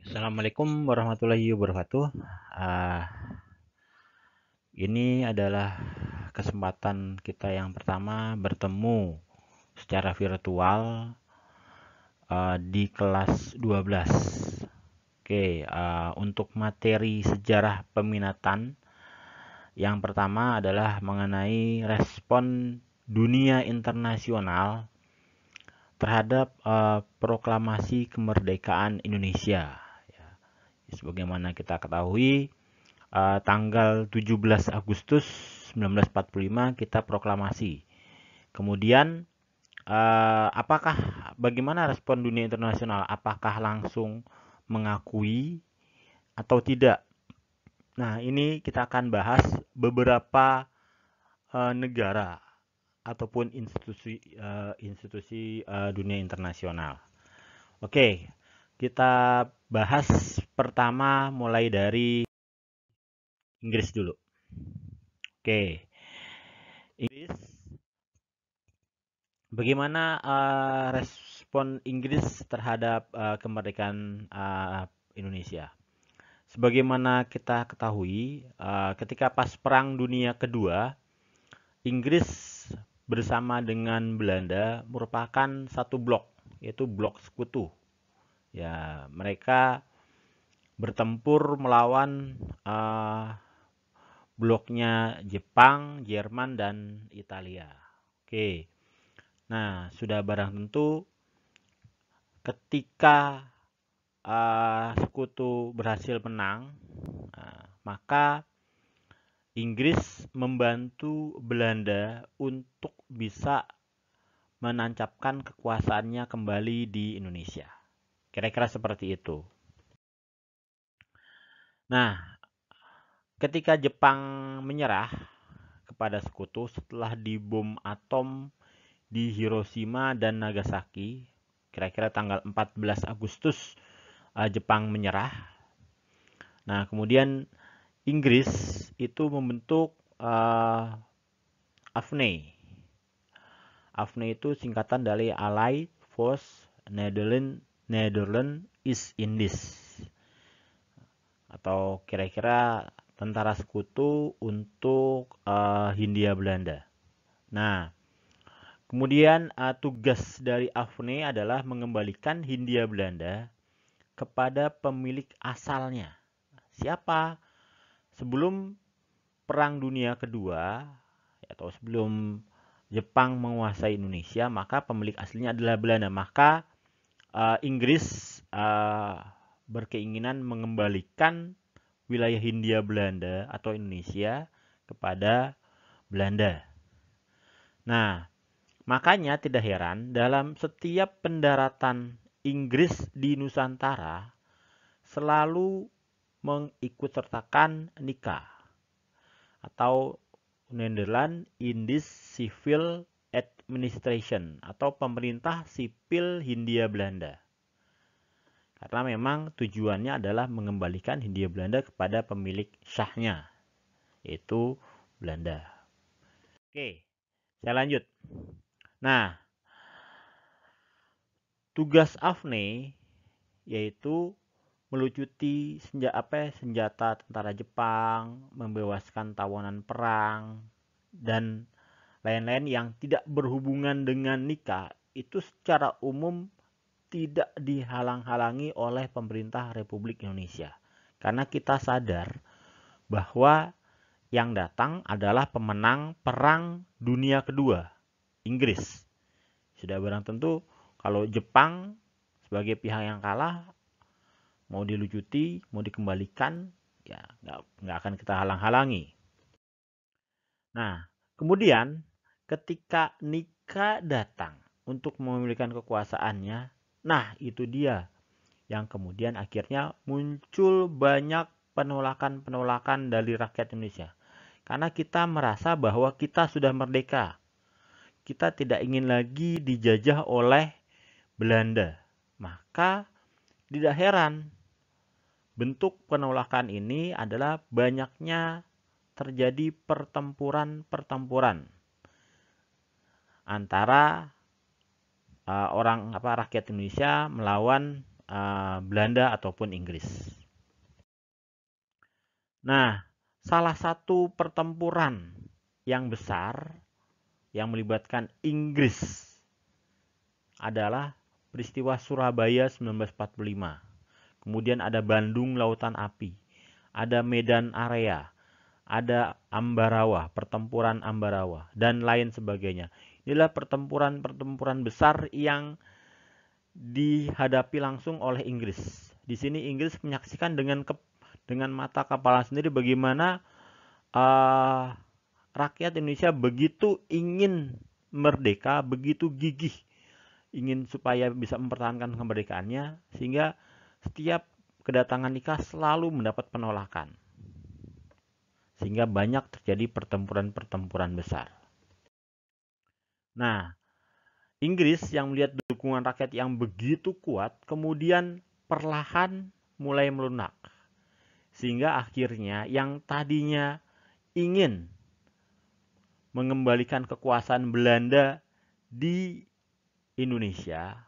Assalamualaikum warahmatullahi wabarakatuh. Ah, ini adalah kesempatan kita yang pertama bertemu secara virtual di kelas 12. Oke, untuk materi sejarah peminatan, yang pertama adalah mengenai respon dunia internasional terhadap proklamasi kemerdekaan Indonesia. Ya, sebagaimana kita ketahui, tanggal 17 Agustus 1945 kita proklamasi. Kemudian bagaimana respon dunia internasional? Apakah langsung mengakui atau tidak? Nah, ini kita akan bahas beberapa negara ataupun institusi dunia internasional. Oke, kita bahas pertama mulai dari Inggris dulu. Oke, Inggris. Bagaimana respon Inggris terhadap kemerdekaan Indonesia? Sebagaimana kita ketahui, ketika pas Perang Dunia Kedua, Inggris bersama dengan Belanda merupakan satu blok, yaitu blok sekutu. Ya, mereka bertempur melawan bloknya Jepang, Jerman, dan Italia. Oke. Nah, sudah barang tentu ketika sekutu berhasil menang, maka Inggris membantu Belanda untuk bisa menancapkan kekuasaannya kembali di Indonesia. Kira-kira seperti itu. Nah, ketika Jepang menyerah kepada sekutu setelah dibom atom di Hiroshima dan Nagasaki, kira-kira tanggal 14 Agustus Jepang menyerah. Nah, kemudian Inggris itu membentuk AFNE. AFNE itu singkatan dari Allied Force Netherlands East Indies. Atau kira-kira tentara sekutu untuk Hindia Belanda. Nah, kemudian tugas dari AFNE adalah mengembalikan Hindia Belanda kepada pemilik asalnya. Siapa? Sebelum Perang Dunia Kedua atau sebelum Jepang menguasai Indonesia, maka pemilik aslinya adalah Belanda. Maka Inggris berkeinginan mengembalikan wilayah Hindia Belanda atau Indonesia kepada Belanda. Nah, makanya tidak heran dalam setiap pendaratan Inggris di Nusantara selalu mengikutsertakan nikah atau Netherlands Indies Civil Administration atau pemerintah sipil Hindia Belanda. Karena memang tujuannya adalah mengembalikan Hindia Belanda kepada pemilik syahnya, yaitu Belanda. Oke, saya lanjut. Nah, tugas AFNE yaitu melucuti senjata tentara Jepang, membebaskan tawanan perang, dan lain-lain yang tidak berhubungan dengan nikah itu secara umum tidak dihalang-halangi oleh pemerintah Republik Indonesia. Karena kita sadar bahwa yang datang adalah pemenang Perang Dunia Kedua, Inggris. Sudah barang tentu kalau Jepang sebagai pihak yang kalah mau dilucuti, mau dikembalikan, ya nggak akan kita halang-halangi. Nah, kemudian ketika Nika datang untuk memulihkan kekuasaannya, nah itu dia yang kemudian akhirnya muncul banyak penolakan-penolakan dari rakyat Indonesia. Karena kita merasa bahwa kita sudah merdeka. Kita tidak ingin lagi dijajah oleh Belanda. Maka tidak heran bentuk penolakan ini adalah banyaknya terjadi pertempuran-pertempuran antara rakyat Indonesia melawan Belanda ataupun Inggris. Nah, salah satu pertempuran yang besar yang melibatkan Inggris adalah peristiwa Surabaya 1945. Kemudian ada Bandung Lautan Api, ada Medan Area, ada Ambarawa, pertempuran Ambarawa, dan lain sebagainya. Inilah pertempuran-pertempuran besar yang dihadapi langsung oleh Inggris. Di sini Inggris menyaksikan dengan mata kepala sendiri bagaimana rakyat Indonesia begitu ingin merdeka, begitu gigih ingin supaya bisa mempertahankan kemerdekaannya, sehingga setiap kedatangan nikah selalu mendapat penolakan. Sehingga banyak terjadi pertempuran-pertempuran besar. Nah, Inggris yang melihat dukungan rakyat yang begitu kuat, kemudian perlahan mulai melunak. Sehingga akhirnya yang tadinya ingin mengembalikan kekuasaan Belanda di Indonesia,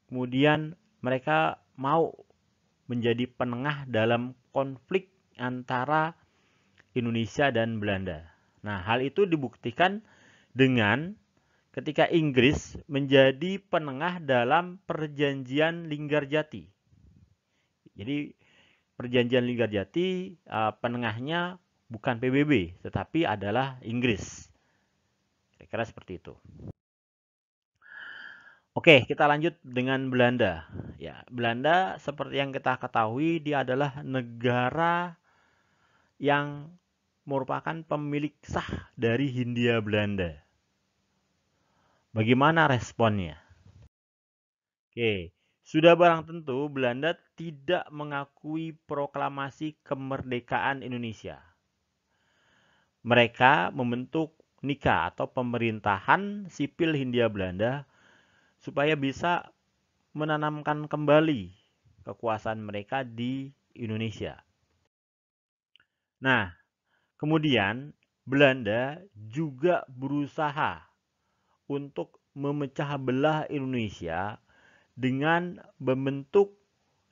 kemudian mereka mau menjadi penengah dalam konflik antara Indonesia dan Belanda. Nah, hal itu dibuktikan dengan ketika Inggris menjadi penengah dalam perjanjian Linggarjati. Jadi perjanjian Linggarjati penengahnya bukan PBB, tetapi adalah Inggris. Kira-kira seperti itu. Oke, kita lanjut dengan Belanda. Ya, Belanda seperti yang kita ketahui dia adalah negara yang merupakan pemilik sah dari Hindia Belanda. Bagaimana responnya? Oke, sudah barang tentu Belanda tidak mengakui proklamasi kemerdekaan Indonesia. Mereka membentuk NIKA atau Pemerintahan Sipil Hindia Belanda supaya bisa menanamkan kembali kekuasaan mereka di Indonesia. Nah, kemudian Belanda juga berusaha untuk memecah belah Indonesia dengan membentuk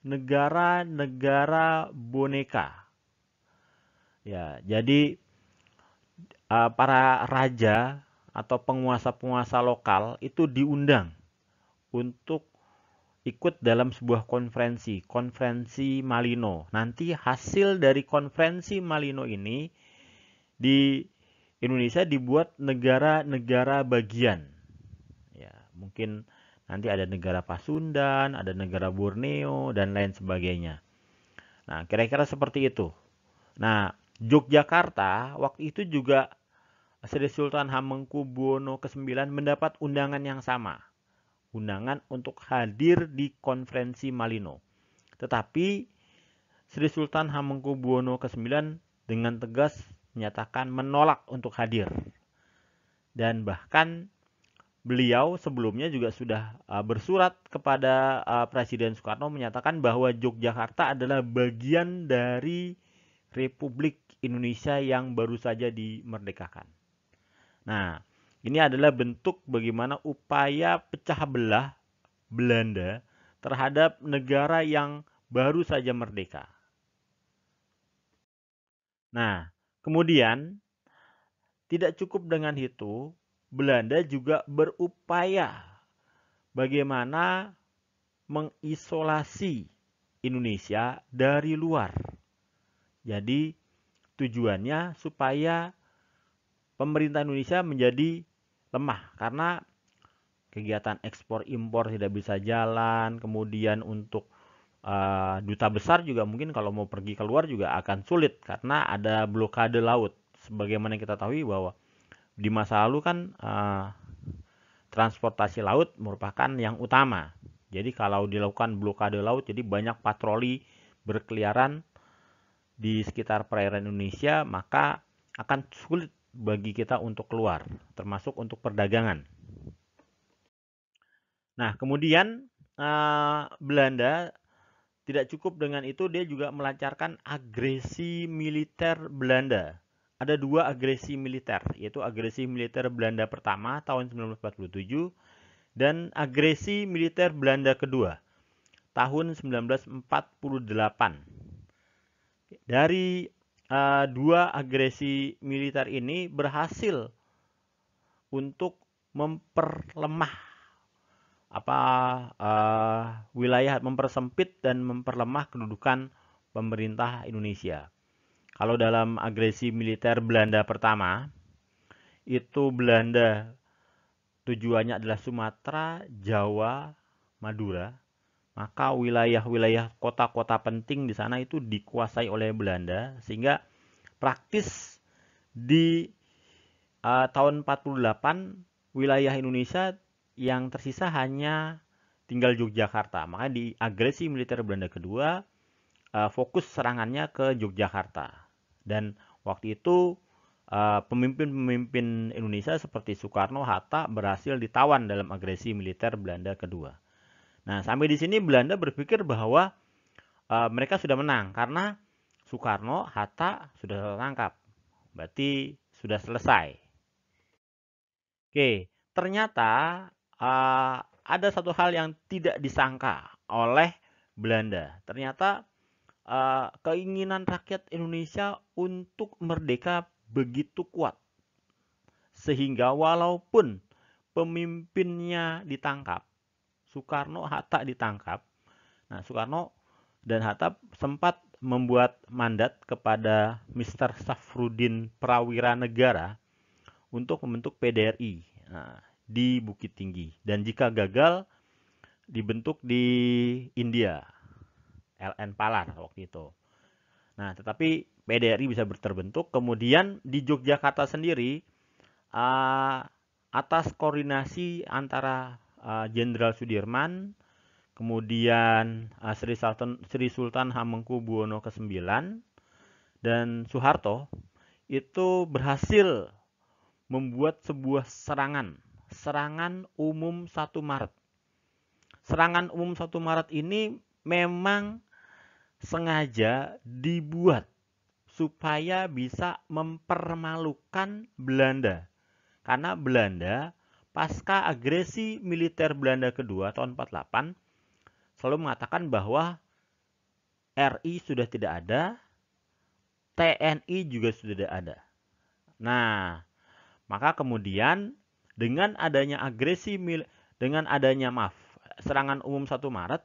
negara-negara boneka. Ya, jadi para raja atau penguasa-penguasa lokal itu diundang untuk ikut dalam sebuah konferensi Malino. Nanti hasil dari konferensi Malino ini di Indonesia dibuat negara-negara bagian. Ya, mungkin nanti ada negara Pasundan, ada negara Borneo, dan lain sebagainya. Nah, kira-kira seperti itu. Nah, Yogyakarta waktu itu juga Sri Sultan Hamengkubuwono ke-9 mendapat undangan yang sama. Undangan untuk hadir di konferensi Malino. Tetapi Sri Sultan Hamengkubuwono ke-9 dengan tegas menyatakan menolak untuk hadir. Dan bahkan beliau sebelumnya juga sudah bersurat kepada Presiden Soekarno menyatakan bahwa Yogyakarta adalah bagian dari Republik Indonesia yang baru saja dimerdekakan. Nah, ini adalah bentuk bagaimana upaya pecah belah Belanda terhadap negara yang baru saja merdeka. Nah, kemudian tidak cukup dengan itu, Belanda juga berupaya bagaimana mengisolasi Indonesia dari luar. Jadi tujuannya supaya pemerintah Indonesia menjadi lemah karena kegiatan ekspor impor tidak bisa jalan, kemudian untuk duta besar juga mungkin kalau mau pergi keluar juga akan sulit karena ada blokade laut. Sebagaimana kita tahu bahwa di masa lalu kan transportasi laut merupakan yang utama. Jadi kalau dilakukan blokade laut, jadi banyak patroli berkeliaran di sekitar perairan Indonesia, maka akan sulit bagi kita untuk keluar, termasuk untuk perdagangan. Nah, kemudian Belanda tidak cukup dengan itu, dia juga melancarkan agresi militer Belanda. Ada dua agresi militer, yaitu agresi militer Belanda pertama tahun 1947 dan agresi militer Belanda kedua tahun 1948. Dari dua agresi militer ini berhasil untuk memperlemah wilayah, mempersempit dan memperlemah kedudukan pemerintah Indonesia. Kalau dalam agresi militer Belanda pertama, itu Belanda tujuannya adalah Sumatera, Jawa, Madura, maka wilayah-wilayah kota-kota penting di sana itu dikuasai oleh Belanda, sehingga praktis di tahun 48 wilayah Indonesia yang tersisa hanya tinggal Yogyakarta. Maka di agresi militer Belanda kedua fokus serangannya ke Yogyakarta. Dan waktu itu pemimpin-pemimpin Indonesia seperti Soekarno, Hatta berhasil ditawan dalam agresi militer Belanda kedua. Nah, sampai di sini Belanda berpikir bahwa mereka sudah menang karena Soekarno, Hatta sudah tertangkap. Berarti sudah selesai. Oke, ternyata ada satu hal yang tidak disangka oleh Belanda. Ternyata keinginan rakyat Indonesia untuk merdeka begitu kuat. Sehingga walaupun pemimpinnya ditangkap, Soekarno, Hatta ditangkap. Nah, Soekarno dan Hatta sempat membuat mandat kepada Mr. Safruddin Prawira Negara untuk membentuk PDRI di Bukit Tinggi. Dan jika gagal, dibentuk di India, LN Palar waktu itu. Nah, tetapi PDRI bisa terbentuk. Kemudian di Yogyakarta sendiri, atas koordinasi antara Jenderal Sudirman, kemudian Sri Sultan Hamengkubuwono ke-9, dan Soeharto, itu berhasil membuat sebuah serangan umum 1 Maret. Serangan umum 1 Maret ini memang sengaja dibuat supaya bisa mempermalukan Belanda. Karena Belanda pasca agresi militer Belanda kedua tahun 48 selalu mengatakan bahwa RI sudah tidak ada, TNI juga sudah tidak ada. Nah, maka kemudian dengan adanya serangan umum 1 Maret,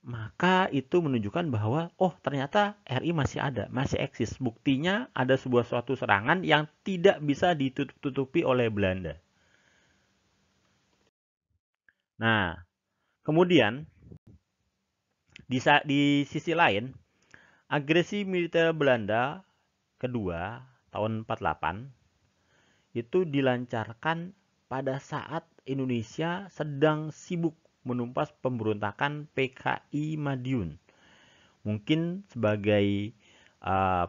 maka itu menunjukkan bahwa ternyata RI masih ada, masih eksis. Buktinya ada suatu serangan yang tidak bisa ditutupi oleh Belanda. Nah, kemudian di sisi lain, agresi militer Belanda kedua tahun 48 itu dilancarkan pada saat Indonesia sedang sibuk menumpas pemberontakan PKI Madiun. Mungkin sebagai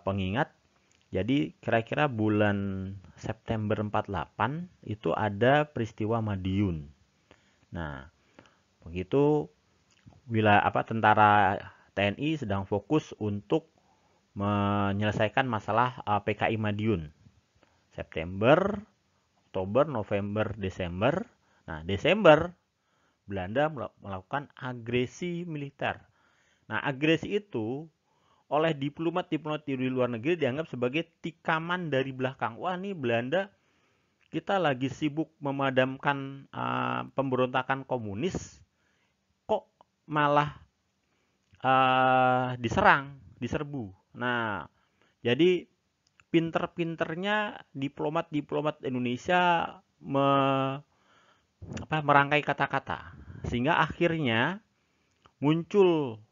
pengingat, jadi kira-kira bulan September 48 itu ada peristiwa Madiun. Nah, begitu tentara TNI sedang fokus untuk menyelesaikan masalah PKI Madiun. September, Oktober, November, Desember. Nah, Desember Belanda melakukan agresi militer. Nah, agresi itu oleh diplomat-diplomat di luar negeri dianggap sebagai tikaman dari belakang. Wah, nih Belanda kita lagi sibuk memadamkan pemberontakan komunis, kok malah diserbu. Nah, jadi pinter-pinternya diplomat-diplomat Indonesia merangkai kata-kata, sehingga akhirnya muncul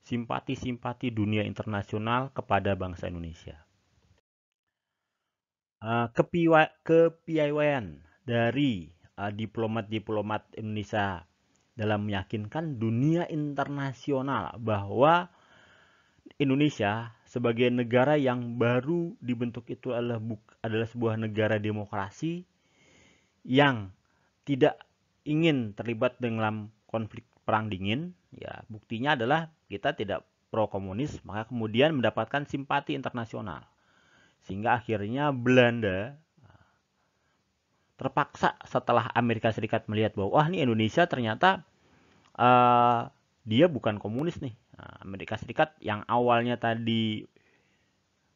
simpati-simpati dunia internasional kepada bangsa Indonesia. Kepiawaian dari diplomat-diplomat Indonesia dalam meyakinkan dunia internasional bahwa Indonesia sebagai negara yang baru dibentuk itu adalah sebuah negara demokrasi yang tidak ingin terlibat dalam konflik perang dingin. Ya, buktinya adalah kita tidak pro komunis, maka kemudian mendapatkan simpati internasional. Sehingga akhirnya Belanda terpaksa setelah Amerika Serikat melihat bahwa wah, ini Indonesia ternyata dia bukan komunis nih. Amerika Serikat yang awalnya tadi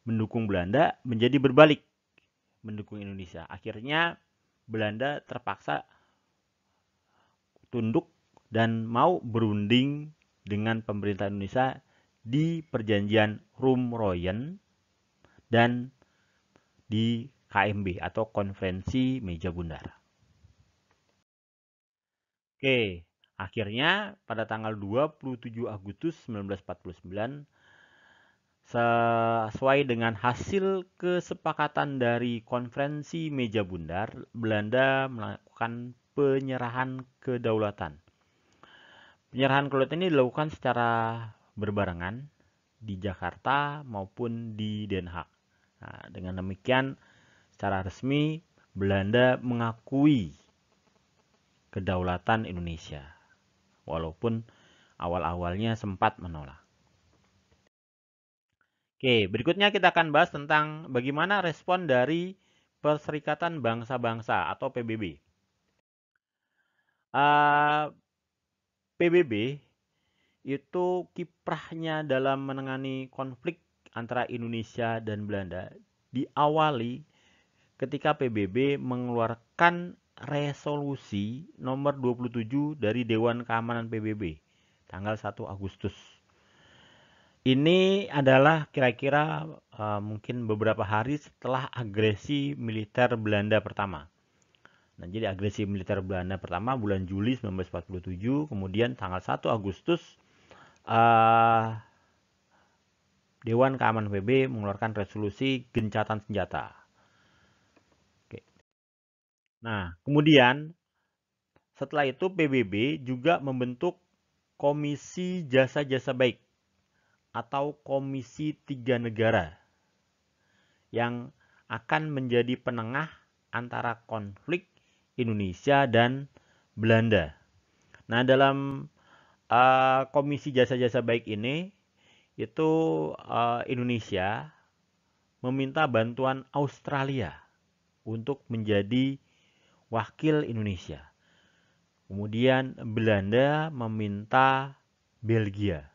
mendukung Belanda menjadi berbalik mendukung Indonesia. Akhirnya Belanda terpaksa tunduk dan mau berunding dengan pemerintah Indonesia di perjanjian Rumroyen dan di KMB atau Konferensi Meja Bundar. Oke, akhirnya pada tanggal 27 Agustus 1949 sesuai dengan hasil kesepakatan dari Konferensi Meja Bundar, Belanda melakukan penyerahan kedaulatan. Penyerahan kedaulatan ini dilakukan secara berbarengan di Jakarta maupun di Den Haag. Nah, dengan demikian, secara resmi Belanda mengakui kedaulatan Indonesia, walaupun awal-awalnya sempat menolak. Oke, berikutnya kita akan bahas tentang bagaimana respon dari Perserikatan Bangsa-Bangsa atau PBB. PBB itu kiprahnya dalam menangani konflik antara Indonesia dan Belanda diawali ketika PBB mengeluarkan resolusi nomor 27 dari Dewan Keamanan PBB tanggal 1 Agustus. Ini adalah kira-kira mungkin beberapa hari setelah agresi militer Belanda pertama. Nah, jadi agresi militer Belanda pertama bulan Juli 1947, kemudian tanggal 1 Agustus Dewan Keamanan PBB mengeluarkan resolusi gencatan senjata. Oke. Nah, kemudian setelah itu PBB juga membentuk Komisi Jasa-Jasa Baik atau Komisi 3 Negara yang akan menjadi penengah antara konflik Indonesia dan Belanda. Nah, dalam Komisi Jasa-Jasa Baik ini itu Indonesia meminta bantuan Australia untuk menjadi wakil Indonesia. Kemudian Belanda meminta Belgia.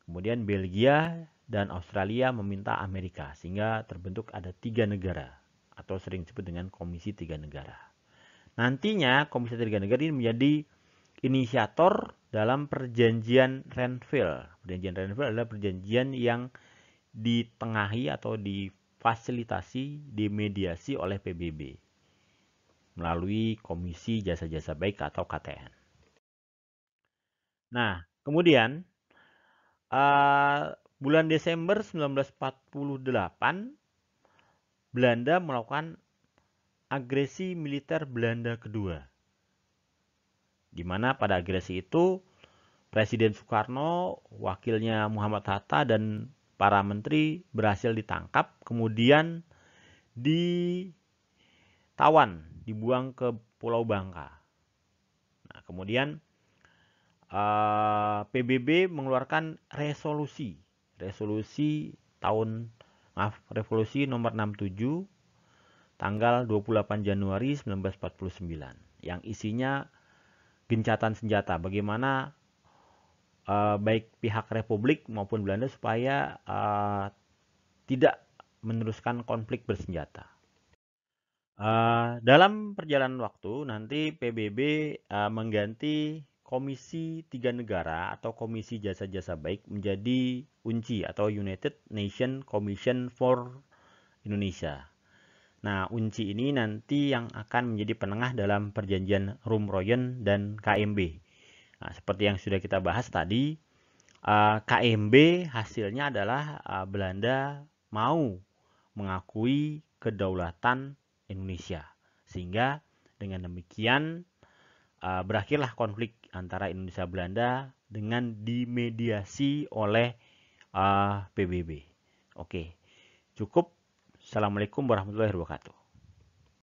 Kemudian Belgia dan Australia meminta Amerika, sehingga terbentuk ada 3 negara atau sering disebut dengan Komisi 3 Negara. Nantinya Komisi 3 Negara ini menjadi inisiator dalam Perjanjian Renville. Perjanjian Renville adalah perjanjian yang ditengahi atau difasilitasi, dimediasi oleh PBB melalui Komisi Jasa-Jasa Baik atau KTN. Nah, kemudian bulan Desember 1948 Belanda melakukan agresi militer Belanda kedua. Di mana pada agresi itu Presiden Soekarno, wakilnya Muhammad Hatta dan para menteri berhasil ditangkap, kemudian ditawan, dibuang ke Pulau Bangka. Nah, kemudian PBB mengeluarkan resolusi nomor 67 tanggal 28 Januari 1949 yang isinya gencatan senjata, bagaimana baik pihak Republik maupun Belanda supaya tidak meneruskan konflik bersenjata. Dalam perjalanan waktu nanti PBB mengganti Komisi 3 Negara atau Komisi Jasa-Jasa Baik menjadi UNCI atau United Nations Commission for Indonesia. Nah, UNCI ini nanti yang akan menjadi penengah dalam perjanjian Rumroyen dan KMB. Nah, seperti yang sudah kita bahas tadi, KMB hasilnya adalah Belanda mau mengakui kedaulatan Indonesia. Sehingga dengan demikian berakhirlah konflik antara Indonesia Belanda dengan dimediasi oleh PBB. Oke, cukup. Assalamualaikum warahmatullahi wabarakatuh.